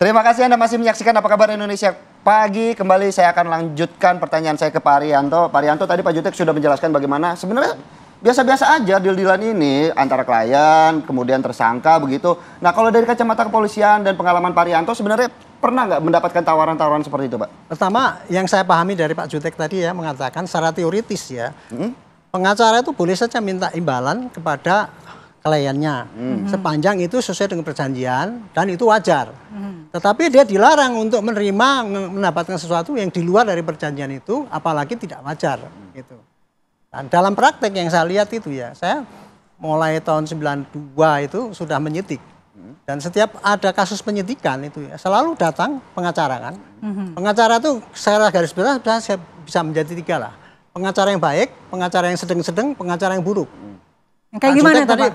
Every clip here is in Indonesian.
Terima kasih Anda masih menyaksikan Apa Kabar Indonesia Pagi. Kembali saya akan lanjutkan pertanyaan saya ke Pak Arianto. Pak Arianto, tadi Pak Jutek sudah menjelaskan bagaimana sebenarnya biasa-biasa aja deal-dealan ini antara klien, kemudian tersangka begitu. Nah, kalau dari kacamata kepolisian dan pengalaman Pak Arianto sebenarnya pernah nggak mendapatkan tawaran-tawaran seperti itu, Pak? Pertama, yang saya pahami dari Pak Jutek tadi ya mengatakan secara teoritis ya, pengacara itu boleh saja minta imbalan kepada kliennya sepanjang itu sesuai dengan perjanjian dan itu wajar. Tetapi dia dilarang untuk mendapatkan sesuatu yang di luar dari perjanjian itu, apalagi tidak wajar gitu. Dan dalam praktek yang saya lihat itu ya, saya mulai tahun 92 itu sudah menyidik. Dan setiap ada kasus penyidikan itu ya, selalu datang pengacara kan. Pengacara itu secara garis besar bisa menjadi 3 lah. Pengacara yang baik, pengacara yang sedang-sedang, pengacara yang buruk. Kayak gimana tadi?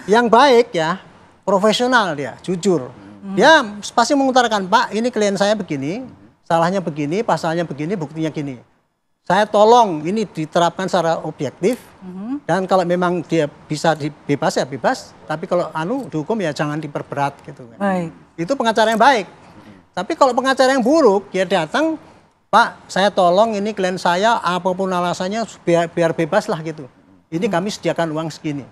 Yang baik ya, profesional dia, jujur. Dia pasti mengutarakan, Pak, ini klien saya begini, salahnya begini, pasalnya begini, buktinya gini. Saya tolong ini diterapkan secara objektif, dan kalau memang dia bisa bebas ya bebas, tapi kalau dihukum ya jangan diperberat gitu. Baik. Itu pengacara yang baik. Tapi kalau pengacara yang buruk, dia datang, Pak, saya tolong ini klien saya, apapun alasannya biar bebas lah gitu. Ini kami sediakan uang segini.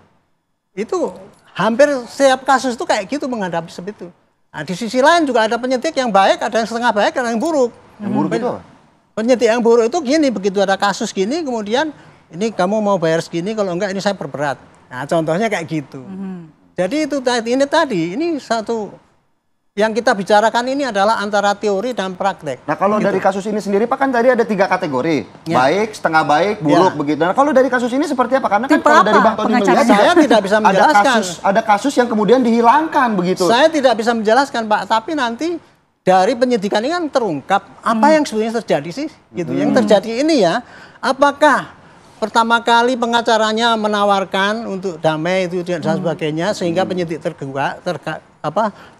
Itu hampir setiap kasus itu kayak gitu menghadapi seperti itu. Nah, di sisi lain juga ada penyidik yang baik, ada yang setengah baik, ada yang buruk. Yang buruk itu apa? Penyidik yang buruk itu gini, begitu ada kasus gini, kemudian ini kamu mau bayar segini, kalau enggak ini saya perberat. Nah, contohnya kayak gitu. Jadi ini satu yang kita bicarakan ini adalah antara teori dan praktek. Nah, kalau dari kasus ini sendiri Pak, kan tadi ada 3 kategori. Ya. Baik, setengah baik, buruk begitu. Nah, kalau dari kasus ini seperti apa? Karena kan kalau dari Bang Tony melihat saya tidak bisa menjelaskan. Ada kasus yang kemudian dihilangkan begitu. Saya tidak bisa menjelaskan, Pak, tapi nanti dari penyidikan ini kan terungkap apa yang sebenarnya terjadi sih gitu. Yang terjadi ini ya, apakah pertama kali pengacaranya menawarkan untuk damai itu dan sebagainya sehingga penyidik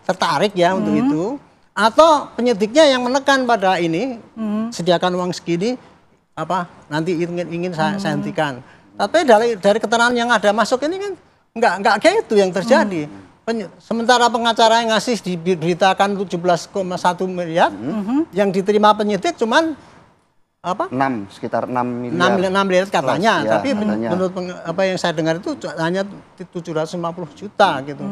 tertarik ya untuk itu, atau penyidiknya yang menekan pada ini sediakan uang segini nanti ingin saya hentikan. Tapi dari keterangan yang ada masuk ini kan nggak kayak itu yang terjadi. Sementara pengacara yang ngasih diberitakan 17,1 miliar, yang diterima penyidik cuman sekitar 6 miliar. 6 miliar katanya, ya, tapi menurut apa yang saya dengar itu hanya 750 juta gitu.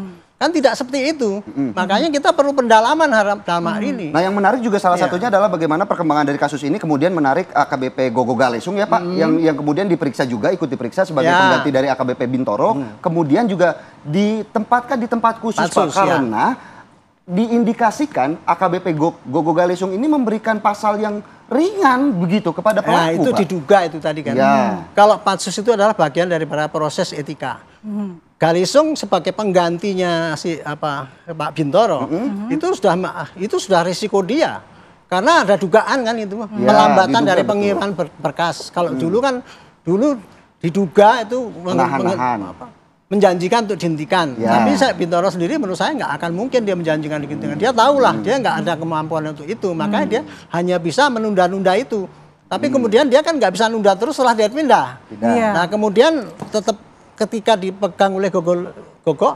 Kan tidak seperti itu. Makanya kita perlu pendalaman dalam hal ini. Nah, yang menarik juga salah satunya adalah bagaimana perkembangan dari kasus ini kemudian menarik AKBP Gogo Galesung ya Pak, yang kemudian diperiksa juga, ikut diperiksa sebagai pengganti dari AKBP Bintoro, kemudian juga ditempatkan di tempat khusus Pak, karena diindikasikan AKBP Gogo Galesung ini memberikan pasal yang ringan begitu kepada pelaku. Nah, itu Pak. diduga itu tadi kan. Kalau pansus itu adalah bagian daripada proses etika. Galesung sebagai penggantinya Pak Bintoro itu sudah risiko dia. Karena ada dugaan kan itu melambatan dari pengiriman berkas. Kalau dulu diduga itu menjanjikan untuk dihentikan. Tapi Bintoro sendiri menurut saya nggak akan mungkin dia menjanjikan dihentikan. Dia tahulah dia nggak ada kemampuan untuk itu. Makanya dia hanya bisa menunda-nunda itu. Tapi kemudian dia kan nggak bisa nunda terus setelah dia pindah. Nah, kemudian tetap ketika dipegang oleh Gogo,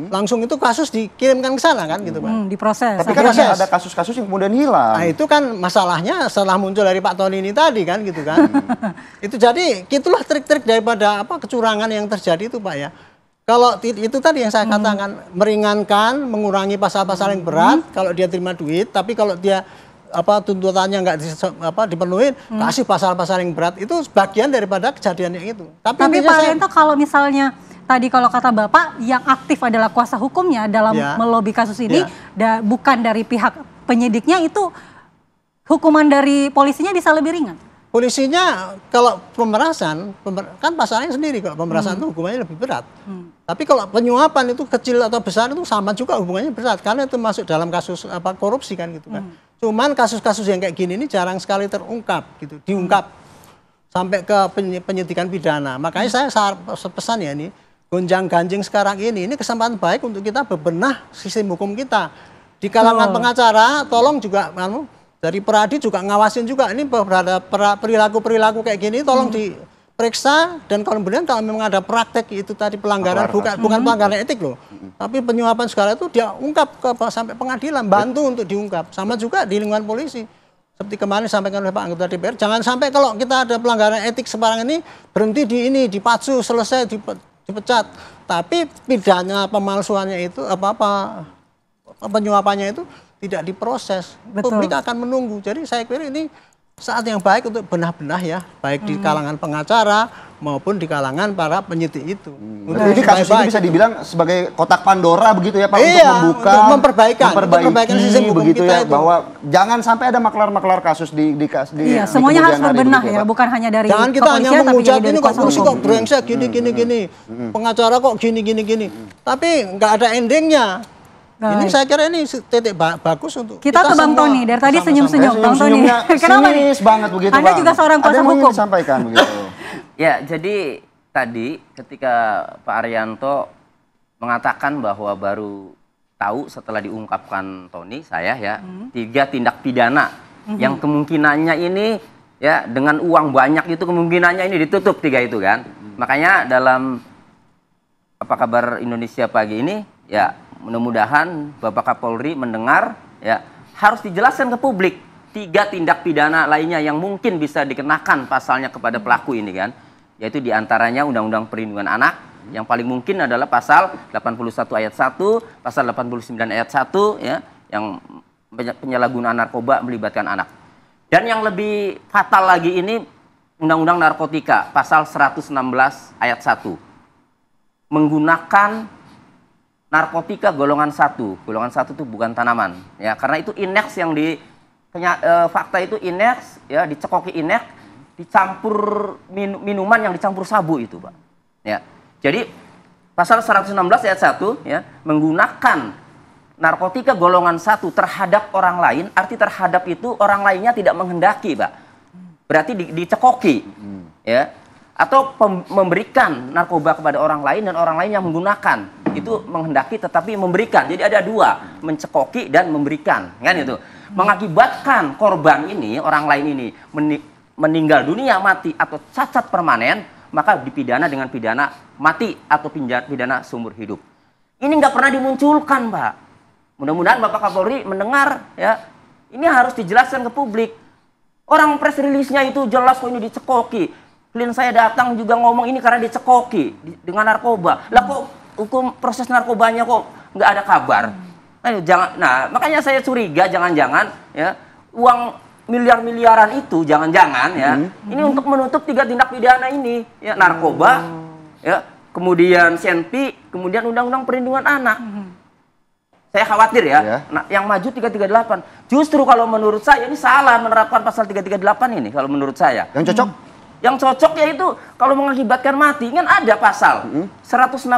langsung itu kasus dikirimkan ke sana kan gitu Pak. Diproses. Tapi kan ada kasus-kasus yang kemudian hilang. Nah, itu kan masalahnya setelah muncul dari Pak Tony ini tadi kan gitu kan. Itu jadi itulah trik-trik daripada kecurangan yang terjadi itu Pak ya. Kalau itu tadi yang saya katakan, meringankan, mengurangi pasal-pasal yang berat kalau dia terima duit, tapi kalau dia tuntutannya nggak dipenuhi, kasih pasal-pasal yang berat, itu bagian daripada kejadian yang itu. Tapi Pak Arianto, kalau misalnya tadi kalau kata Bapak yang aktif adalah kuasa hukumnya dalam melobi kasus ini, bukan dari pihak penyidiknya, itu hukuman dari polisinya bisa lebih ringan? Polisinya kalau pemerasan, kan pasalnya sendiri, kalau pemerasan itu hukumannya lebih berat. Tapi kalau penyuapan itu kecil atau besar itu sama juga hukumannya berat, karena itu masuk dalam kasus korupsi kan gitu kan. Cuman kasus-kasus yang kayak gini ini jarang sekali terungkap gitu, diungkap sampai ke penyidikan pidana. Makanya saya pesan ya ini, gonjang-ganjing sekarang ini kesempatan baik untuk kita bebenah sistem hukum kita. Di kalangan pengacara, tolong juga dari Peradi juga ngawasin juga ini perilaku-perilaku kayak gini, tolong periksa, dan kemudian kalau memang ada praktek itu tadi pelanggaran, bukan pelanggaran etik loh, tapi penyuapan segala itu dia ungkap sampai pengadilan, bantu untuk diungkap. Sama juga di lingkungan polisi. Seperti kemarin sampaikan oleh Pak anggota DPR, jangan sampai kalau kita ada pelanggaran etik sekarang ini berhenti di ini, dipacu, selesai, dipecat. Tapi pidana pemalsuannya itu penyuapannya itu tidak diproses. Betul. Publik akan menunggu. Jadi saya kira ini saat yang baik untuk benah-benah ya, baik di kalangan pengacara maupun di kalangan para penyidik itu. Jadi kasus ini bisa dibilang sebagai kotak Pandora begitu ya Pak, iya, untuk membuka, untuk memperbaiki sistem hukum begitu kita ya, itu. bahwa jangan sampai ada maklar-maklar kasus di iya, semuanya harus kemudian hari berbenah begitu ya, bukan hanya dari jangan kita hanya kepolisian, tapi menghujat juga ini dari kok kuasa polisi hukum. kok brengsek gini, pengacara kok gini. Tapi nggak ada endingnya. Ini saya kira ini titik bagus untuk kita ke Bang Tony, dari tadi senyum-senyum Bang Tony. Kenapa nih? Banget begitu, Anda Bang. juga seorang kuasa hukum. hukum. Disampaikan begitu. Ya, jadi tadi ketika Pak Arianto mengatakan bahwa baru tahu setelah diungkapkan Tony, saya ya, 3 tindak pidana yang kemungkinannya ini ya dengan uang banyak itu kemungkinannya ini ditutup 3 itu kan. Makanya dalam Apa Kabar Indonesia pagi ini ya mudah-mudahan Bapak Kapolri mendengar ya, harus dijelaskan ke publik 3 tindak pidana lainnya yang mungkin bisa dikenakan pasalnya kepada pelaku ini kan, yaitu diantaranya Undang-Undang Perlindungan Anak, yang paling mungkin adalah pasal 81 ayat 1, pasal 89 ayat 1 ya, yang penyalahgunaan narkoba melibatkan anak. Dan yang lebih fatal lagi ini Undang-Undang Narkotika, pasal 116 ayat 1, menggunakan narkotika golongan 1. Golongan 1 itu bukan tanaman ya, karena itu ineks yang fakta itu ineks ya, dicekoki ineks, dicampur minuman yang dicampur sabu itu, Pak. Ya. Jadi pasal 116 ayat 1 ya, menggunakan narkotika golongan 1 terhadap orang lain, arti terhadap itu orang lainnya tidak menghendaki, Pak. Berarti dicekoki. Ya. Atau memberikan narkoba kepada orang lain dan orang lain yang menggunakan, itu menghendaki tetapi memberikan. Jadi ada 2, mencekoki dan memberikan, kan itu. Mengakibatkan korban ini, orang lain ini meninggal dunia, mati atau cacat permanen, maka dipidana dengan pidana mati atau pidana seumur hidup. Ini nggak pernah dimunculkan, Pak. Mudah-mudahan Bapak Kapolri mendengar ya. Ini harus dijelaskan ke publik. Orang press release-nya itu jelas kok ini dicekoki. Klien saya datang juga ngomong ini karena dicekoki dengan narkoba. Lah kok hukum proses narkobanya kok nggak ada kabar? Nah, makanya saya curiga jangan-jangan ya uang miliar-miliaran itu jangan-jangan ya ini untuk menutup 3 tindak pidana ini ya, narkoba ya, kemudian senpi, kemudian Undang-Undang Perlindungan Anak. Saya khawatir ya, nah, yang maju 338. Justru kalau menurut saya ini salah menerapkan pasal 338 ini kalau menurut saya. Yang cocok? Yang cocok yaitu kalau mengakibatkan mati, kan ada pasal 116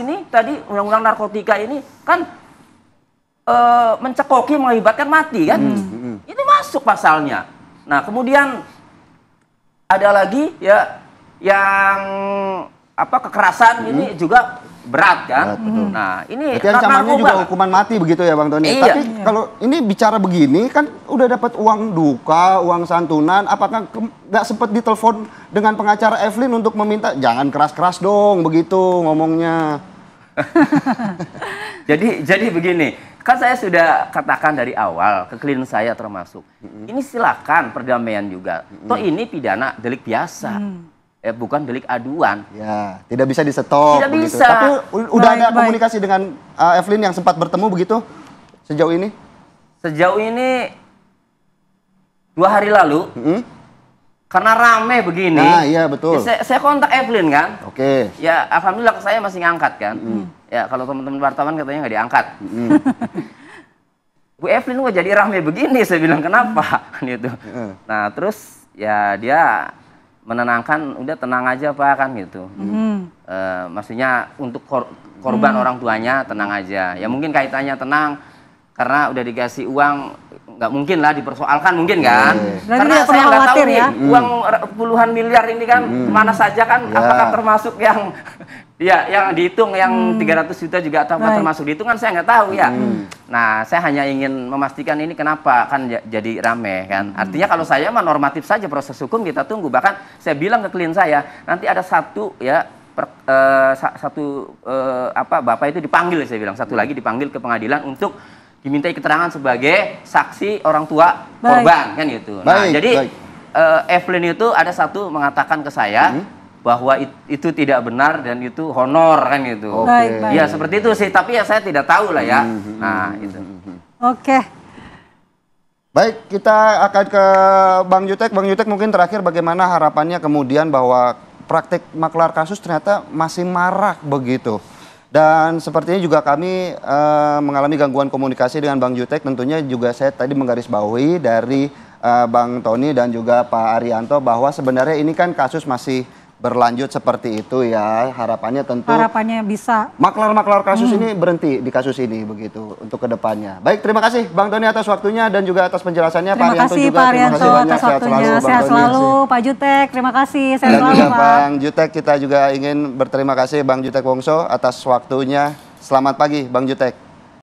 ini tadi Undang-Undang Narkotika ini kan mencekoki mengakibatkan mati kan, itu masuk pasalnya. Nah kemudian ada lagi ya yang kekerasan ini juga berat kan. Nah ini ancamannya juga hukuman mati begitu ya Bang Tony. Iya. Tapi kalau ini bicara begini kan udah dapat uang duka, uang santunan, apakah nggak sempat ditelepon dengan pengacara Evelyn untuk meminta jangan keras-keras dong begitu ngomongnya? Jadi begini, kan saya sudah katakan dari awal ke klien saya termasuk, ini silakan perdamaian juga. Toh ini pidana delik biasa. Bukan delik aduan. Ya, tidak bisa disetop. Tidak begitu. bisa. Tapi udah ada komunikasi dengan Evelyn yang sempat bertemu begitu sejauh ini? Sejauh ini 2 hari lalu, karena rame begini. Nah, iya betul. Ya, saya kontak Evelyn kan. Oke. Ya, alhamdulillah saya masih ngangkat kan. Ya, kalau teman-teman wartawan katanya nggak diangkat. Bu Evelyn kok jadi rame begini? Saya bilang kenapa? Gitu. Nah, terus ya dia menenangkan, udah tenang aja Pak kan gitu. Maksudnya untuk korban orang tuanya tenang aja. Ya mungkin kaitannya tenang karena udah dikasih uang, nggak mungkin lah dipersoalkan mungkin kan. Karena saya nggak tahu nih uang puluhan miliar ini kan mana saja kan, apakah termasuk yang ya yang dihitung yang 300 juta juga atau termasuk dihitung kan saya nggak tahu ya. Nah, saya hanya ingin memastikan ini kenapa kan jadi rame kan. Artinya kalau saya mah normatif saja proses hukum kita tunggu. Bahkan saya bilang ke klien saya, nanti ada satu ya bapak itu dipanggil, saya bilang satu lagi dipanggil ke pengadilan untuk dimintai keterangan sebagai saksi orang tua korban kan gitu. Nah, jadi Evelyn itu ada satu mengatakan ke saya bahwa itu tidak benar dan itu honor kan gitu. Ya seperti itu sih, tapi ya saya tidak tahu lah ya. Nah, itu. Oke. Baik, kita akan ke Bang Jutek. Bang Jutek, mungkin terakhir bagaimana harapannya kemudian bahwa praktik maklar kasus ternyata masih marak begitu. Dan sepertinya juga kami mengalami gangguan komunikasi dengan Bang Jutek. Tentunya juga saya tadi menggarisbawahi dari Bang Tony dan juga Pak Arianto bahwa sebenarnya ini kan kasus masih berlanjut seperti itu ya. Harapannya tentu bisa maklar-maklar kasus ini berhenti di kasus ini begitu untuk kedepannya. Baik, terima kasih Bang Tony atas waktunya dan juga atas penjelasannya. Terima kasih Pak Arianto atas waktunya. Sehat selalu Pak Jutek. Terima kasih. Sehat selalu Pak. Bang Jutek, kita juga ingin berterima kasih Bang Jutek Wongso atas waktunya. Selamat pagi Bang Jutek.